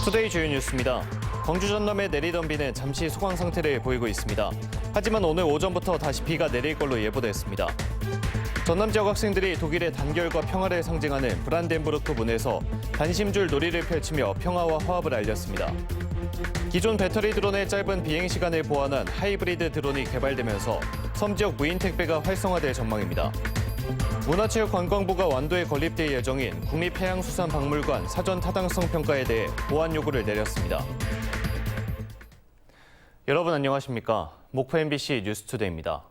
투데이 주요 뉴스입니다. 광주 전남에 내리던 비는 잠시 소강 상태를 보이고 있습니다. 하지만 오늘 오전부터 다시 비가 내릴 걸로 예보됐습니다. 전남 지역 학생들이 독일의 단결과 평화를 상징하는 브란덴부르크 문에서 단심줄 놀이를 펼치며 평화와 화합을 알렸습니다. 기존 배터리 드론의 짧은 비행 시간을 보완한 하이브리드 드론이 개발되면서 섬 지역 무인 택배가 활성화될 전망입니다. 문화체육관광부가 완도에 건립될 예정인 국립해양수산박물관 사전 타당성 평가에 대해 보완 요구를 내렸습니다. 여러분 안녕하십니까? 목포 MBC 뉴스투데이입니다.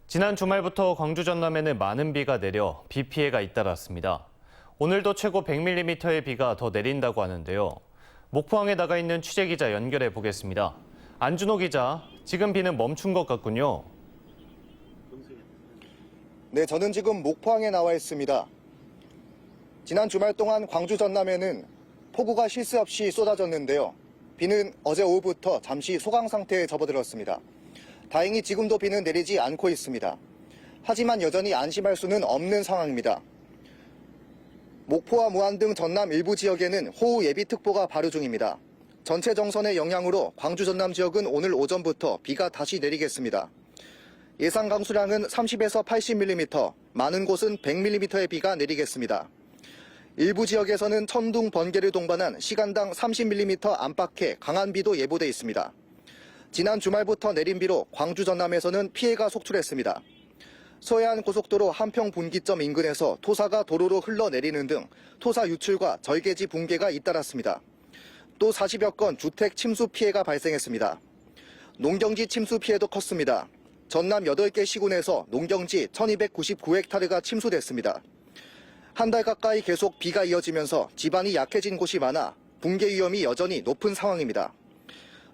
지난 주말부터 광주 전남에는 많은 비가 내려 비 피해가 잇따랐습니다. 오늘도 최고 100mm의 비가 더 내린다고 하는데요. 목포항에 나가 있는 취재기자 연결해 보겠습니다. 안준호 기자, 지금 비는 멈춘 것 같군요. 네, 저는 지금 목포항에 나와 있습니다. 지난 주말 동안 광주 전남에는 폭우가 쉴 새 없이 쏟아졌는데요. 비는 어제 오후부터 잠시 소강 상태에 접어들었습니다. 다행히 지금도 비는 내리지 않고 있습니다. 하지만 여전히 안심할 수는 없는 상황입니다. 목포와 무안 등 전남 일부 지역에는 호우 예비특보가 발효 중입니다. 전체 정선의 영향으로 광주 전남 지역은 오늘 오전부터 비가 다시 내리겠습니다. 예상 강수량은 30에서 80mm, 많은 곳은 100mm의 비가 내리겠습니다. 일부 지역에서는 천둥, 번개를 동반한 시간당 30mm 안팎의 강한 비도 예보돼 있습니다. 지난 주말부터 내린 비로 광주 전남에서는 피해가 속출했습니다. 서해안 고속도로 한평 분기점 인근에서 토사가 도로로 흘러내리는 등 토사 유출과 절개지 붕괴가 잇따랐습니다. 또 40여 건 주택 침수 피해가 발생했습니다. 농경지 침수 피해도 컸습니다. 전남 8개 시군에서 농경지 1299헥타르가 침수됐습니다. 한 달 가까이 계속 비가 이어지면서 지반이 약해진 곳이 많아 붕괴 위험이 여전히 높은 상황입니다.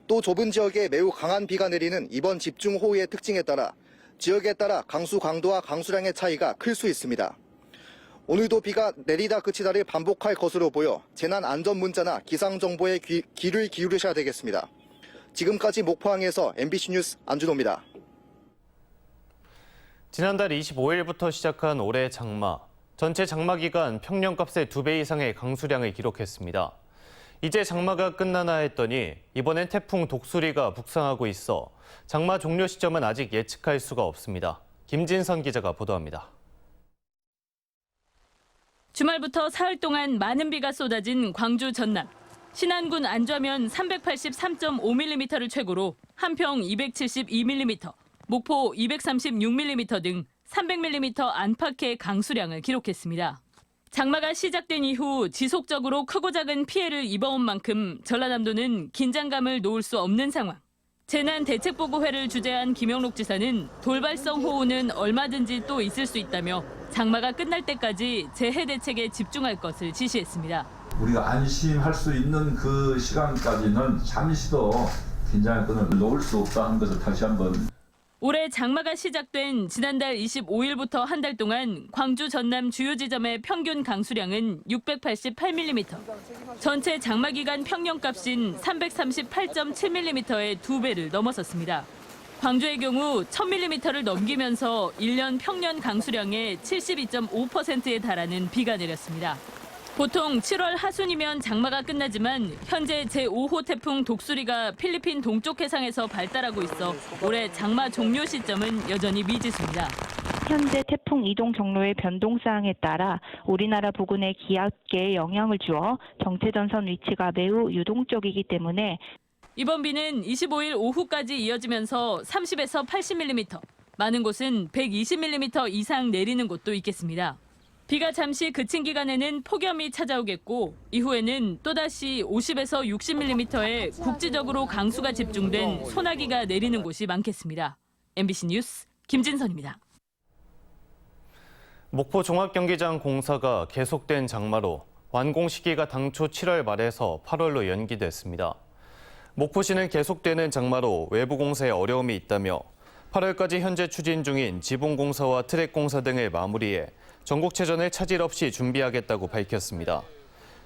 또 좁은 지역에 매우 강한 비가 내리는 이번 집중호우의 특징에 따라 지역에 따라 강수 강도와 강수량의 차이가 클 수 있습니다. 오늘도 비가 내리다 그치다를 반복할 것으로 보여 재난 안전 문자나 기상 정보에 귀를 기울이셔야 되겠습니다. 지금까지 목포항에서 MBC 뉴스 안준호입니다. 지난달 25일부터 시작한 올해 장마. 전체 장마 기간 평년값의 2배 이상의 강수량을 기록했습니다. 이제 장마가 끝나나 했더니 이번엔 태풍 독수리가 북상하고 있어 장마 종료 시점은 아직 예측할 수가 없습니다. 김진선 기자가 보도합니다. 주말부터 사흘 동안 많은 비가 쏟아진 광주 전남. 신안군 안좌면 383.5mm를 최고로 한평 272mm, 목포 236mm 등 300mm 안팎의 강수량을 기록했습니다. 장마가 시작된 이후 지속적으로 크고 작은 피해를 입어온 만큼 전라남도는 긴장감을 놓을 수 없는 상황. 재난대책보고회를 주재한 김영록 지사는 돌발성 호우는 얼마든지 또 있을 수 있다며 장마가 끝날 때까지 재해 대책에 집중할 것을 지시했습니다. 우리가 안심할 수 있는 그 시간까지는 잠시도 긴장의 끈을 놓을 수 없다는 것을 다시 한번. 올해 장마가 시작된 지난달 25일부터 한 달 동안 광주 전남 주요 지점의 평균 강수량은 688mm, 전체 장마 기간 평년값인 338.7mm의 2배를 넘어섰습니다. 광주의 경우 1000mm를 넘기면서 1년 평년 강수량의 72.5%에 달하는 비가 내렸습니다. 보통 7월 하순이면 장마가 끝나지만 현재 제5호 태풍 독수리가 필리핀 동쪽 해상에서 발달하고 있어 올해 장마 종료 시점은 여전히 미지수입니다. 현재 태풍 이동 경로의 변동사항에 따라 우리나라 부근의 기압계에 영향을 주어 정체전선 위치가 매우 유동적이기 때문에 이번 비는 25일 오후까지 이어지면서 30에서 80mm, 많은 곳은 120mm 이상 내리는 곳도 있겠습니다. 비가 잠시 그친 기간에는 폭염이 찾아오겠고 이후에는 또다시 50에서 60mm의 국지적으로 강수가 집중된 소나기가 내리는 곳이 많겠습니다. MBC 뉴스 김진선입니다. 목포 종합경기장 공사가 계속된 장마로 완공 시기가 당초 7월 말에서 8월로 연기됐습니다. 목포시는 계속되는 장마로 외부 공사에 어려움이 있다며 8월까지 현재 추진 중인 지붕공사와 트랙공사 등을 마무리해 전국체전을 차질 없이 준비하겠다고 밝혔습니다.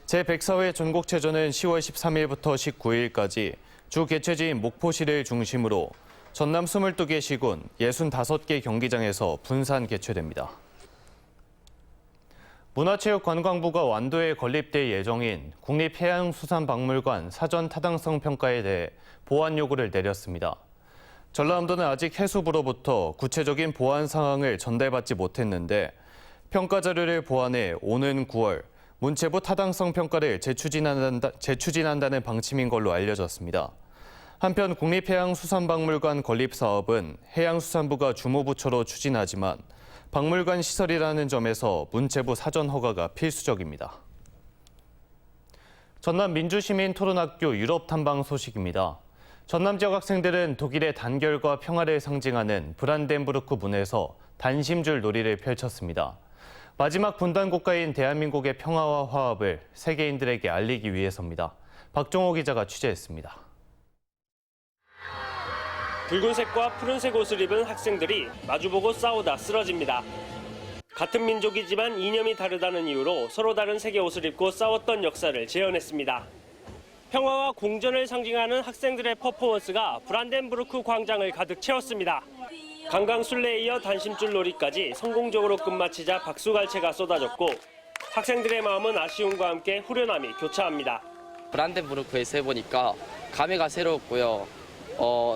제104회 전국체전은 10월 13일부터 19일까지 주 개최지인 목포시를 중심으로 전남 22개 시군 65개 경기장에서 분산 개최됩니다. 문화체육관광부가 완도에 건립될 예정인 국립해양수산박물관 사전 타당성 평가에 대해 보완 요구를 내렸습니다. 전라남도는 아직 해수부로부터 구체적인 보완 사항을 전달받지 못했는데 평가 자료를 보완해 오는 9월 문체부 타당성 평가를 재추진한다는 방침인 걸로 알려졌습니다. 한편 국립해양수산박물관 건립 사업은 해양수산부가 주무부처로 추진하지만 박물관 시설이라는 점에서 문체부 사전 허가가 필수적입니다. 전남 민주시민 토론학교 유럽 탐방 소식입니다. 전남 지역 학생들은 독일의 단결과 평화를 상징하는 브란덴부르크 문에서 단심줄 놀이를 펼쳤습니다. 마지막 분단 국가인 대한민국의 평화와 화합을 세계인들에게 알리기 위해서입니다. 박종호 기자가 취재했습니다. 붉은색과 푸른색 옷을 입은 학생들이 마주보고 싸우다 쓰러집니다. 같은 민족이지만 이념이 다르다는 이유로 서로 다른 색의 옷을 입고 싸웠던 역사를 재현했습니다. 평화와 공존을 상징하는 학생들의 퍼포먼스가 브란덴부르크 광장을 가득 채웠습니다. 강강술래에 이어 단심줄 놀이까지 성공적으로 끝마치자 박수갈채가 쏟아졌고 학생들의 마음은 아쉬움과 함께 후련함이 교차합니다. 브란덴부르크에서 해보니까 감회가 새로웠고요.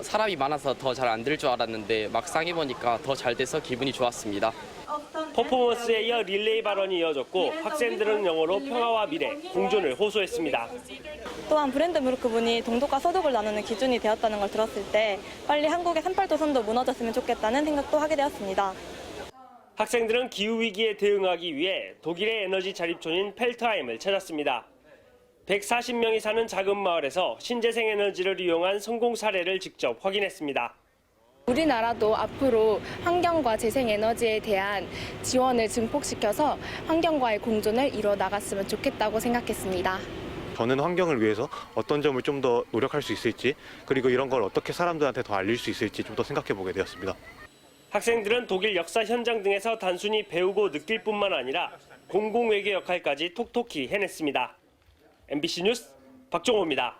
사람이 많아서 더 잘 안 될 줄 알았는데 막상 해보니까 더 잘 돼서 기분이 좋았습니다. 퍼포먼스에 이어 릴레이 발언이 이어졌고 학생들은 영어로 평화와 미래, 공존을 호소했습니다. 또한 브란덴부르크 문이 동독과 서독을 나누는 기준이 되었다는 걸 들었을 때 빨리 한국의 38도선도 무너졌으면 좋겠다는 생각도 하게 되었습니다. 학생들은 기후위기에 대응하기 위해 독일의 에너지 자립촌인 펠트하임을 찾았습니다. 140명이 사는 작은 마을에서 신재생 에너지를 이용한 성공 사례를 직접 확인했습니다. 우리나라도 앞으로 환경과 재생에너지에 대한 지원을 증폭시켜서 환경과의 공존을 이뤄 나갔으면 좋겠다고 생각했습니다. 저는 환경을 위해서 어떤 점을 좀 더 노력할 수 있을지, 그리고 이런 걸 어떻게 사람들한테 더 알릴 수 있을지 좀 더 생각해 보게 되었습니다. 학생들은 독일 역사 현장 등에서 단순히 배우고 느낄 뿐만 아니라 공공외교 역할까지 톡톡히 해냈습니다. MBC 뉴스 박종호입니다.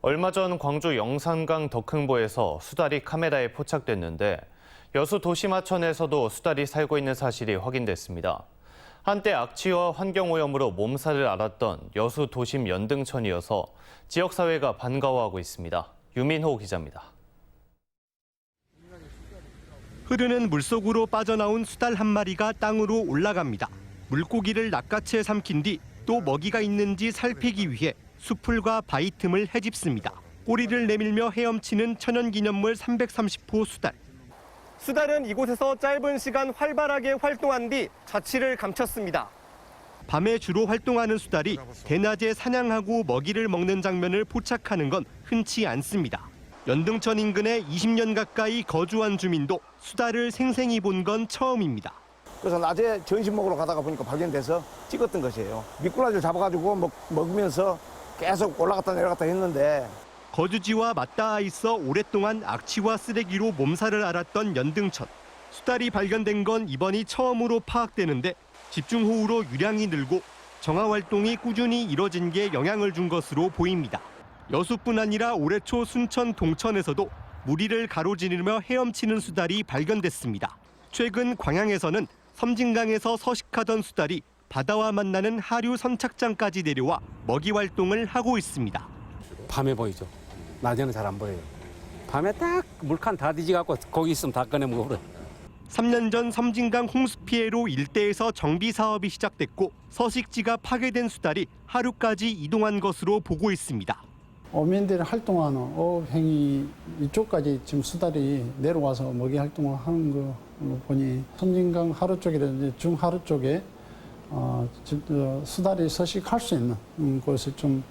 얼마 전 광주 영산강 덕흥보에서 수달이 카메라에 포착됐는데 여수 도심하천에서도 수달이 살고 있는 사실이 확인됐습니다. 한때 악취와 환경오염으로 몸살을 앓았던 여수 도심 연등천이어서 지역사회가 반가워하고 있습니다. 유민호 기자입니다. 흐르는 물속으로 빠져나온 수달 한 마리가 땅으로 올라갑니다. 물고기를 낚아채 삼킨 뒤 또 먹이가 있는지 살피기 위해 수풀과 바위 틈을 헤집습니다. 꼬리를 내밀며 헤엄치는 천연기념물 330호 수달. 수달은 이곳에서 짧은 시간 활발하게 활동한 뒤 자취를 감췄습니다. 밤에 주로 활동하는 수달이 대낮에 사냥하고 먹이를 먹는 장면을 포착하는 건 흔치 않습니다. 연등천 인근에 20년 가까이 거주한 주민도 수달을 생생히 본 건 처음입니다. 그래서 낮에 점심 먹으러 가다가 보니까 발견돼서 찍었던 것이에요. 미꾸라지를 잡아가지고 먹으면서 계속 올라갔다 내려갔다 했는데 거주지와 맞닿아 있어 오랫동안 악취와 쓰레기로 몸살을 앓았던 연등천. 수달이 발견된 건 이번이 처음으로 파악되는데 집중호우로 유량이 늘고 정화 활동이 꾸준히 이뤄진 게 영향을 준 것으로 보입니다. 여수뿐 아니라 올해 초 순천 동천에서도 무리를 가로지르며 헤엄치는 수달이 발견됐습니다. 최근 광양에서는 섬진강에서 서식하던 수달이 바다와 만나는 하류 선착장까지 내려와 먹이 활동을 하고 있습니다. 밤에 보이죠. 낮에는 잘 안 보여요. 밤에 딱 물칸 다 뒤져갖고 거기 있으면 다 꺼내 먹어버려요. 3년 전 섬진강 홍수 피해로 일대에서 정비 사업이 시작됐고 서식지가 파괴된 수달이 하류까지 이동한 것으로 보고 있습니다. 어민들이 활동하는 어업행위 이쪽까지 지금 수달이 내려와서 먹이 활동을 하는 거 보니 섬진강 하류 쪽이라든지 중하류 쪽에 수달이 서식할 수 있는 곳을 좀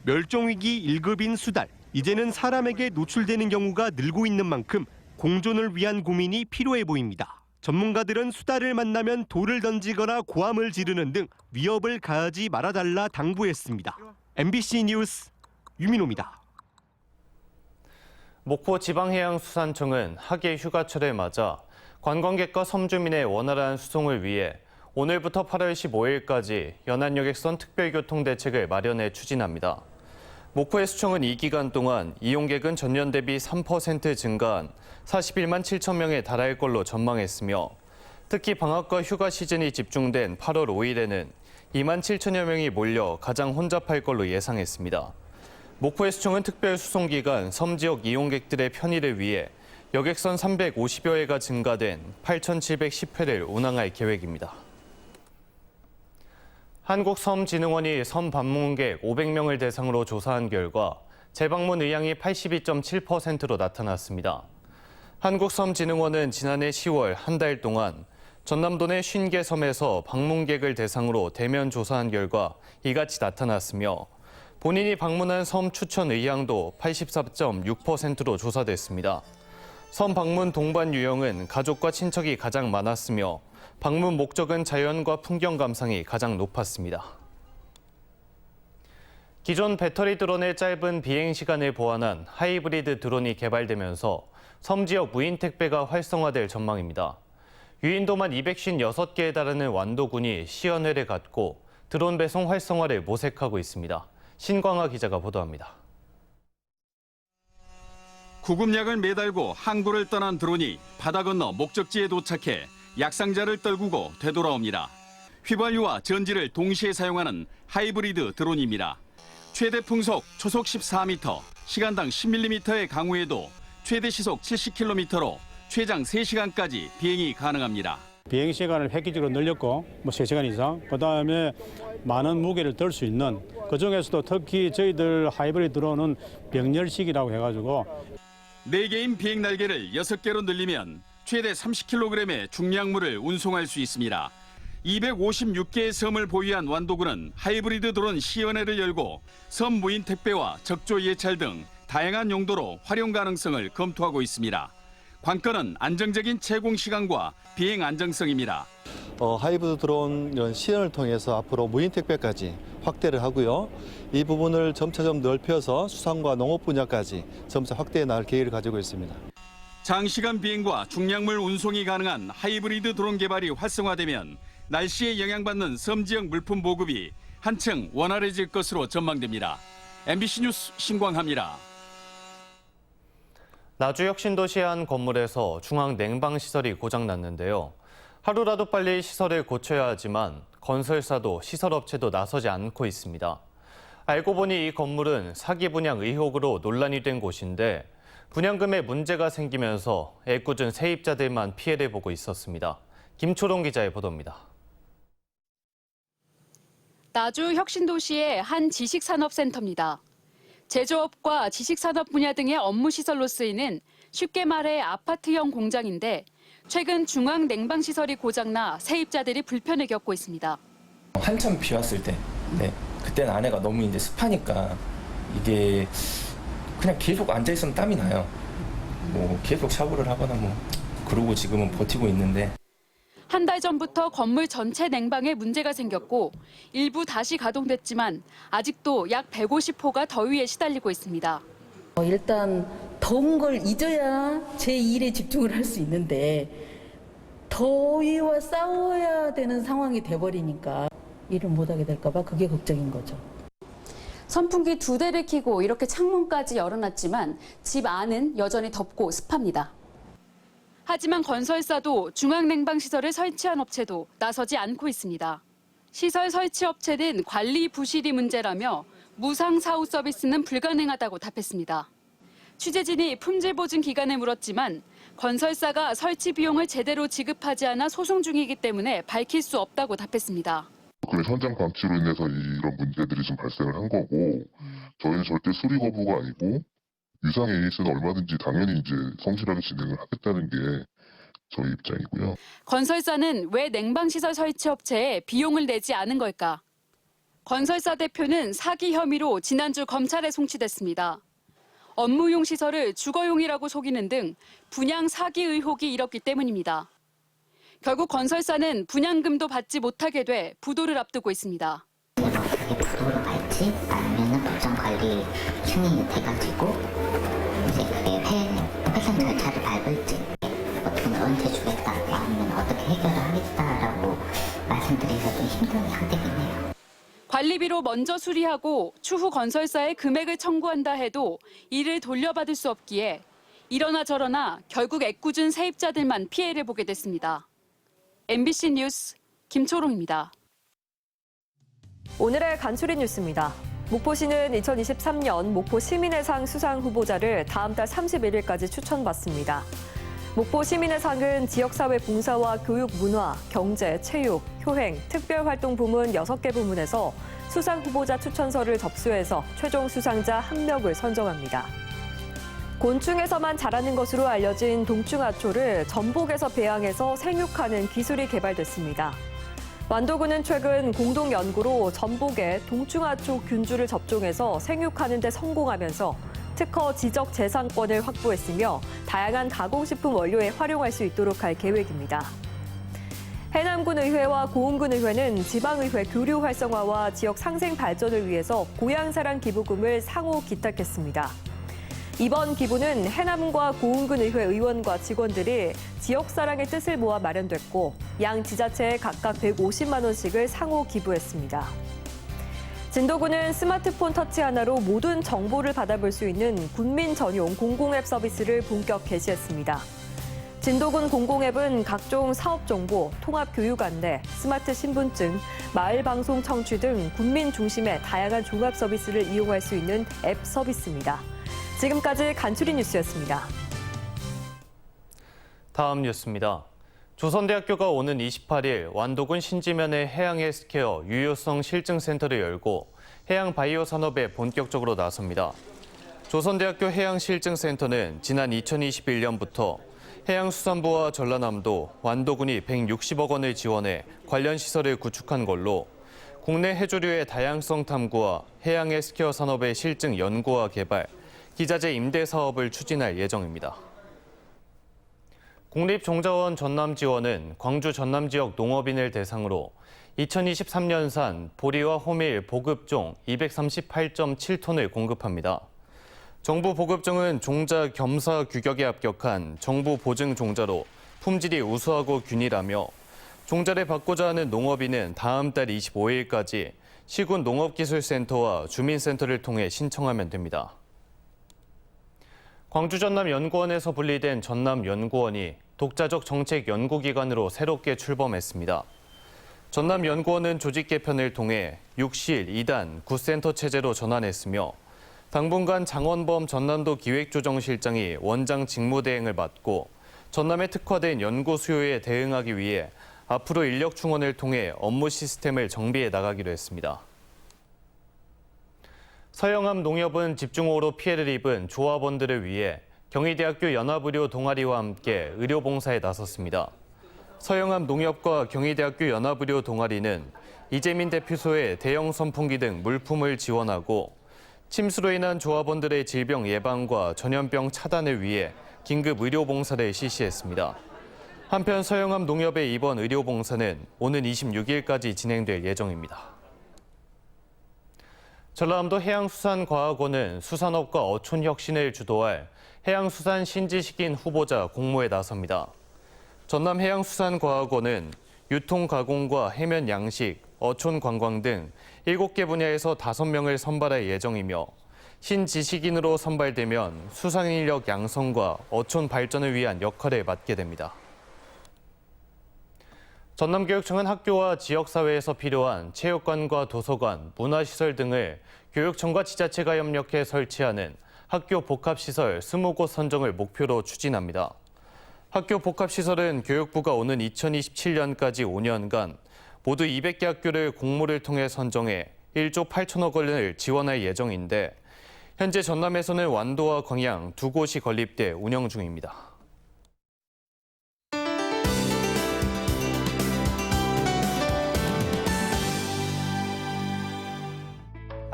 멸종위기 1급인 수달. 이제는 사람에게 노출되는 경우가 늘고 있는 만큼 공존을 위한 고민이 필요해 보입니다. 전문가들은 수달을 만나면 돌을 던지거나 고함을 지르는 등 위협을 가하지 말아달라 당부했습니다. MBC 뉴스 유민호입니다. 목포 지방해양수산청은 하계 휴가철을 맞아 관광객과 섬주민의 원활한 수송을 위해 오늘부터 8월 15일까지 연안여객선 특별교통대책을 마련해 추진합니다. 목포 해수청은 이 기간 동안 이용객은 전년 대비 3% 증가한 41만 7천 명에 달할 걸로 전망했으며 특히 방학과 휴가 시즌이 집중된 8월 5일에는 2만 7천여 명이 몰려 가장 혼잡할 걸로 예상했습니다. 목포해수청은 특별 수송 기간 섬 지역 이용객들의 편의를 위해 여객선 350여 회가 증가된 8,710회를 운항할 계획입니다. 한국섬진흥원이 섬 방문객 500명을 대상으로 조사한 결과 재방문 의향이 82.7%로 나타났습니다. 한국섬진흥원은 지난해 10월 한 달 동안 전남도 내 50개 섬에서 방문객을 대상으로 대면 조사한 결과 이같이 나타났으며 본인이 방문한 섬 추천 의향도 84.6%로 조사됐습니다. 섬 방문 동반 유형은 가족과 친척이 가장 많았으며 방문 목적은 자연과 풍경 감상이 가장 높았습니다. 기존 배터리 드론의 짧은 비행 시간을 보완한 하이브리드 드론이 개발되면서 섬 지역 무인 택배가 활성화될 전망입니다. 유인도만 256개에 달하는 완도군이 시연회를 갖고 드론 배송 활성화를 모색하고 있습니다. 신광하 기자가 보도합니다. 구급약을 매달고 항구를 떠난 드론이 바다 건너 목적지에 도착해 약상자를 떨구고 되돌아옵니다. 휘발유와 전지를 동시에 사용하는 하이브리드 드론입니다. 최대 풍속 초속 14m, 시간당 10mm의 강우에도 최대 시속 70km로 최장 3시간까지 비행이 가능합니다. 비행 시간을 획기적으로 늘렸고 3시간 이상, 그다음에 많은 무게를 들 수 있는, 그중에서도 특히 저희들 하이브리드 드론은 병렬식이라고 해가지고 4개인 비행 날개를 6개로 늘리면 최대 30kg의 중량물을 운송할 수 있습니다. 256개의 섬을 보유한 완도군은 하이브리드 드론 시연회를 열고 섬 무인 택배와 적조 예찰 등 다양한 용도로 활용 가능성을 검토하고 있습니다. 관건은 안정적인 채공 시간과 비행 안정성입니다. 하이브리드 드론 이런 시연을 통해서 앞으로 무인 택배까지 확대를 하고요. 이 부분을 점차 좀 넓혀서 수산과 농업 분야까지 점차 확대해 나갈 계획을 가지고 있습니다. 장시간 비행과 중량물 운송이 가능한 하이브리드 드론 개발이 활성화되면 날씨에 영향받는 섬 지역 물품 보급이 한층 원활해질 것으로 전망됩니다. MBC 뉴스 신광하입니다. 나주 혁신도시의 한 건물에서 중앙 냉방시설이 고장났는데요. 하루라도 빨리 시설을 고쳐야 하지만 건설사도 시설업체도 나서지 않고 있습니다. 알고 보니 이 건물은 사기 분양 의혹으로 논란이 된 곳인데 분양금에 문제가 생기면서 애꿎은 세입자들만 피해를 보고 있었습니다. 김초롱 기자의 보도입니다. 나주 혁신도시의 한 지식산업센터입니다. 제조업과 지식산업 분야 등의 업무시설로 쓰이는 쉽게 말해 아파트형 공장인데 최근 중앙 냉방시설이 고장나 세입자들이 불편을 겪고 있습니다. 한참 비 왔을 때, 그때는 안에가 너무 이제 습하니까 이게 그냥 계속 앉아있으면 땀이 나요. 계속 샤워를 하거나 그러고 지금은 버티고 있는데. 한 달 전부터 건물 전체 냉방에 문제가 생겼고 일부 다시 가동됐지만 아직도 약 150호가 더위에 시달리고 있습니다. 일단 더운 걸 잊어야 제 일에 집중을 할 수 있는데 더위와 싸워야 되는 상황이 돼버리니까 일을 못하게 될까 봐 그게 걱정인 거죠. 선풍기 2대를 켜고 이렇게 창문까지 열어놨지만 집 안은 여전히 덥고 습합니다. 하지만 건설사도 중앙냉방시설을 설치한 업체도 나서지 않고 있습니다. 시설 설치 업체는 관리 부실이 문제라며 무상 사후 서비스는 불가능하다고 답했습니다. 취재진이 품질 보증 기간을 물었지만 건설사가 설치 비용을 제대로 지급하지 않아 소송 중이기 때문에 밝힐 수 없다고 답했습니다. 그래서 현장 방치로 인해서 이런 문제들이 좀 발생을 한 거고 저희는 절대 수리 거부가 아니고 유상 AS는 얼마든지 당연히 이제 성실하게 진행을 하겠다는 게 저희 입장이고요. 건설사는 왜 냉방시설 설치 업체에 비용을 내지 않은 걸까? 건설사 대표는 사기 혐의로 지난주 검찰에 송치됐습니다. 업무용 시설을 주거용이라고 속이는 등 분양 사기 의혹이 일었기 때문입니다. 결국 건설사는 분양금도 받지 못하게 돼 부도를 앞두고 있습니다. 부도를 밟지 않으면 법정 관리 승인이 돼가지고 이제 그게 회선 절차를 밟을지 어떻게 언제 주겠다 아니면 어떻게 해결을 하겠다라고 말씀드리기가 좀 힘든 상태이네요. 관리비로 먼저 수리하고 추후 건설사에 금액을 청구한다 해도 이를 돌려받을 수 없기에 이러나 저러나 결국 애꿎은 세입자들만 피해를 보게 됐습니다. MBC 뉴스 김초롱입니다. 오늘의 간추린 뉴스입니다. 목포시는 2023년 목포 시민의 상 수상 후보자를 다음 달 31일까지 추천받습니다. 목포 시민의 상은 지역사회 봉사와 교육 문화, 경제, 체육, 효행, 특별활동 부문 6개 부문에서 수상 후보자 추천서를 접수해서 최종 수상자 1명을 선정합니다. 곤충에서만 자라는 것으로 알려진 동충하초를 전복에서 배양해서 생육하는 기술이 개발됐습니다. 완도군은 최근 공동 연구로 전복에 동충하초 균주를 접종해서 생육하는 데 성공하면서 특허 지적 재산권을 확보했으며 다양한 가공식품 원료에 활용할 수 있도록 할 계획입니다. 해남군 의회와 고흥군 의회는 지방의회 교류 활성화와 지역 상생 발전을 위해서 고향사랑 기부금을 상호 기탁했습니다. 이번 기부는 해남과 고흥군 의회 의원과 직원들이 지역사랑의 뜻을 모아 마련됐고 양 지자체에 각각 150만 원씩을 상호 기부했습니다. 진도군은 스마트폰 터치 하나로 모든 정보를 받아볼 수 있는 군민 전용 공공앱 서비스를 본격 개시했습니다. 진도군 공공앱은 각종 사업 정보, 통합 교육 안내, 스마트 신분증, 마을 방송 청취 등 군민 중심의 다양한 종합 서비스를 이용할 수 있는 앱 서비스입니다. 지금까지 간추린 뉴스였습니다. 다음 뉴스입니다. 조선대학교가 오는 28일 완도군 신지면의 해양 헬스케어 유효성 실증센터를 열고 해양 바이오 산업에 본격적으로 나섭니다. 조선대학교 해양실증센터는 지난 2021년부터 해양수산부와 전라남도, 완도군이 160억 원을 지원해 관련 시설을 구축한 걸로 국내 해조류의 다양성 탐구와 해양 헬스케어 산업의 실증 연구와 개발, 기자재 임대 사업을 추진할 예정입니다. 국립종자원 전남지원은 광주 전남 지역 농업인을 대상으로 2023년산 보리와 호밀 보급종 238.7톤을 공급합니다. 정부 보급종은 종자 겸사 규격에 합격한 정부 보증 종자로 품질이 우수하고 균일하며 종자를 받고자 하는 농업인은 다음 달 25일까지 시군 농업기술센터와 주민센터를 통해 신청하면 됩니다. 광주 전남연구원에서 분리된 전남연구원이 독자적 정책 연구기관으로 새롭게 출범했습니다. 전남연구원은 조직 개편을 통해 6실 2단 9센터 체제로 전환했으며 당분간 장원범 전남도 기획조정실장이 원장 직무대행을 맡고 전남에 특화된 연구 수요에 대응하기 위해 앞으로 인력 충원을 통해 업무 시스템을 정비해 나가기로 했습니다. 서영암 농협은 집중호우로 피해를 입은 조합원들을 위해 경희대학교 연합의료 동아리와 함께 의료봉사에 나섰습니다. 서영암 농협과 경희대학교 연합의료 동아리는 이재민 대표소에 대형 선풍기 등 물품을 지원하고 침수로 인한 조합원들의 질병 예방과 전염병 차단을 위해 긴급 의료봉사를 실시했습니다. 한편 서영암 농협의 이번 의료봉사는 오는 26일까지 진행될 예정입니다. 전라남도 해양수산과학원은 수산업과 어촌 혁신을 주도할 해양수산 신지식인 후보자 공모에 나섭니다. 전남해양수산과학원은 유통가공과 해면 양식, 어촌 관광 등 7개 분야에서 5명을 선발할 예정이며 신지식인으로 선발되면 수산인력 양성과 어촌 발전을 위한 역할을 맡게 됩니다. 전남교육청은 학교와 지역사회에서 필요한 체육관과 도서관, 문화시설 등을 교육청과 지자체가 협력해 설치하는 학교 복합시설 20곳 선정을 목표로 추진합니다. 학교 복합시설은 교육부가 오는 2027년까지 5년간 모두 200개 학교를 공모를 통해 선정해 1조 8천억 원을 지원할 예정인데 현재 전남에서는 완도와 광양 2곳이 건립돼 운영 중입니다.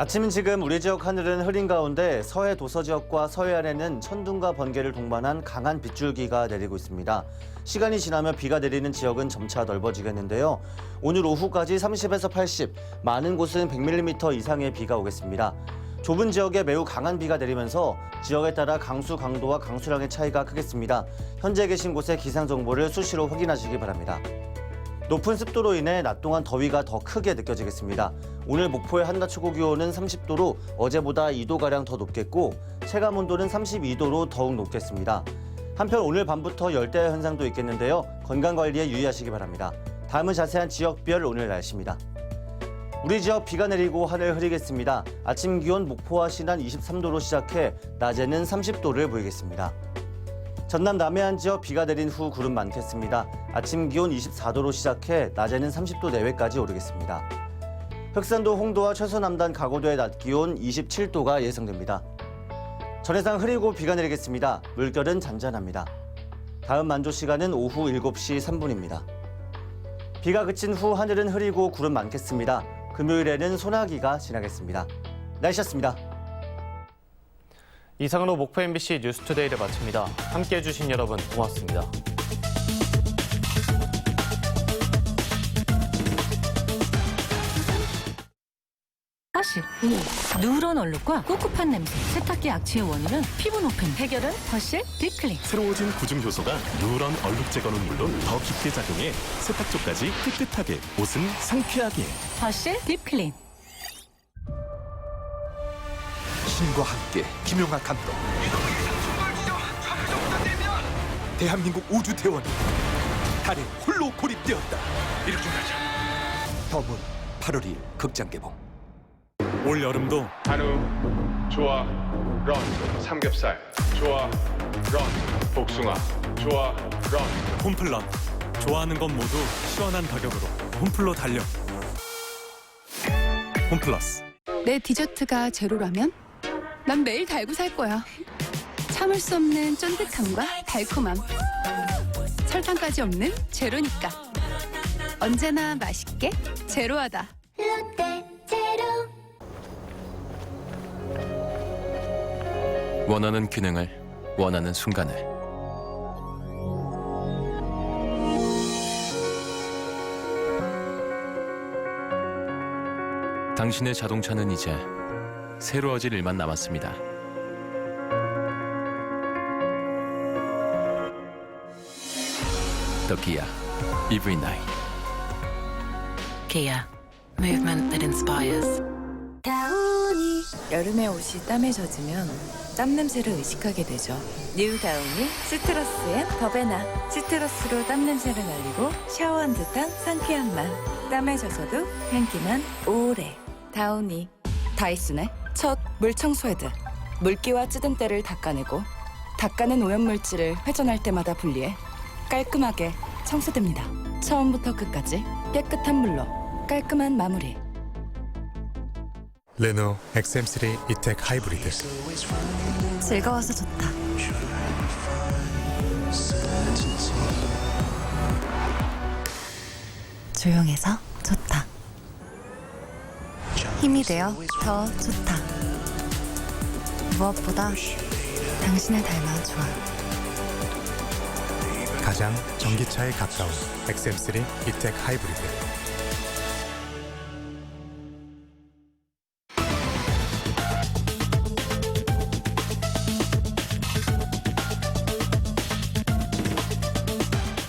아침 지금 우리 지역 하늘은 흐린 가운데 서해 도서 지역과 서해안에는 천둥과 번개를 동반한 강한 빗줄기가 내리고 있습니다. 시간이 지나면 비가 내리는 지역은 점차 넓어지겠는데요. 오늘 오후까지 30에서 80, 많은 곳은 100mm 이상의 비가 오겠습니다. 좁은 지역에 매우 강한 비가 내리면서 지역에 따라 강수 강도와 강수량의 차이가 크겠습니다. 현재 계신 곳의 기상 정보를 수시로 확인하시기 바랍니다. 높은 습도로 인해 낮 동안 더위가 더 크게 느껴지겠습니다. 오늘 목포의 한낮 최고 기온은 30도로 어제보다 2도가량 더 높겠고 체감 온도는 32도로 더욱 높겠습니다. 한편 오늘 밤부터 열대야 현상도 있겠는데요. 건강관리에 유의하시기 바랍니다. 다음은 자세한 지역별 오늘 날씨입니다. 우리 지역 비가 내리고 하늘 흐리겠습니다. 아침 기온 목포와 신안 23도로 시작해 낮에는 30도를 보이겠습니다. 전남 남해안 지역 비가 내린 후 구름 많겠습니다. 아침 기온 24도로 시작해 낮에는 30도 내외까지 오르겠습니다. 흑산도 홍도와 최서남단 가고도의 낮 기온 27도가 예상됩니다. 전해상 흐리고 비가 내리겠습니다. 물결은 잔잔합니다. 다음 만조 시간은 오후 7시 3분입니다. 비가 그친 후 하늘은 흐리고 구름 많겠습니다. 금요일에는 소나기가 지나겠습니다. 날씨였습니다. 이상으로 목포 MBC 뉴스투데이를 마칩니다. 함께해 주신 여러분 고맙습니다. 사실 누런 얼룩과 꿉꿉한 냄새, 세탁기 악취의 원인은 피부 노폐. 해결은 퍼실 딥클린. 새로워진 구중 효소가 누런 얼룩 제거는 물론 더 깊게 작용해 세탁조까지 깨끗하게, 옷은 상쾌하게. 퍼실 딥클린. 신과 함께 김용하 감독. 대한민국 우주대원이 달에 홀로 고립되었다. 이렇게 가자. 더문 8월 2일 극장 개봉. 올 여름도 한우, 좋아, 런, 삼겹살, 좋아, 런, 복숭아, 좋아, 런. 홈플런. 좋아하는 건 모두 시원한 가격으로 홈플로 달려. 홈플러스. 내 디저트가 제로라면 난 매일 달고 살 거야. 참을 수 없는 쫀득함과 달콤함. 설탕까지 없는 제로니까. 언제나 맛있게 제로하다. 롯데 제로. 원하는 기능을 원하는 순간을. 당신의 자동차는 이제 새로워질 일만 남았습니다. The Kia EV9. Kia. Movement that inspires. 다운이. 여름에 옷이 땀에 젖으면 땀 냄새를 의식하게 되죠. 뉴 다운이 시트러스 앤 버베나. 시트러스로 땀 냄새를 날리고 샤워한 듯한 상쾌한 맛. 땀에 젖어도 향기만 오래. 다운이. 다이슨의 첫 물청소 헤드. 물기와 찌든 때를 닦아내고 닦아낸 오염물질을 회전할 때마다 분리해 깔끔하게 청소됩니다. 처음부터 끝까지 깨끗한 물로 깔끔한 마무리. 레노 XM3 이텍 하이브리드. 즐거워서 좋다. 조용해서 좋다. 힘이 되어 더 좋다. 무엇보다 당신을 닮아 좋아. 가장 전기차에 가까운 XM3 이텍 하이브리드.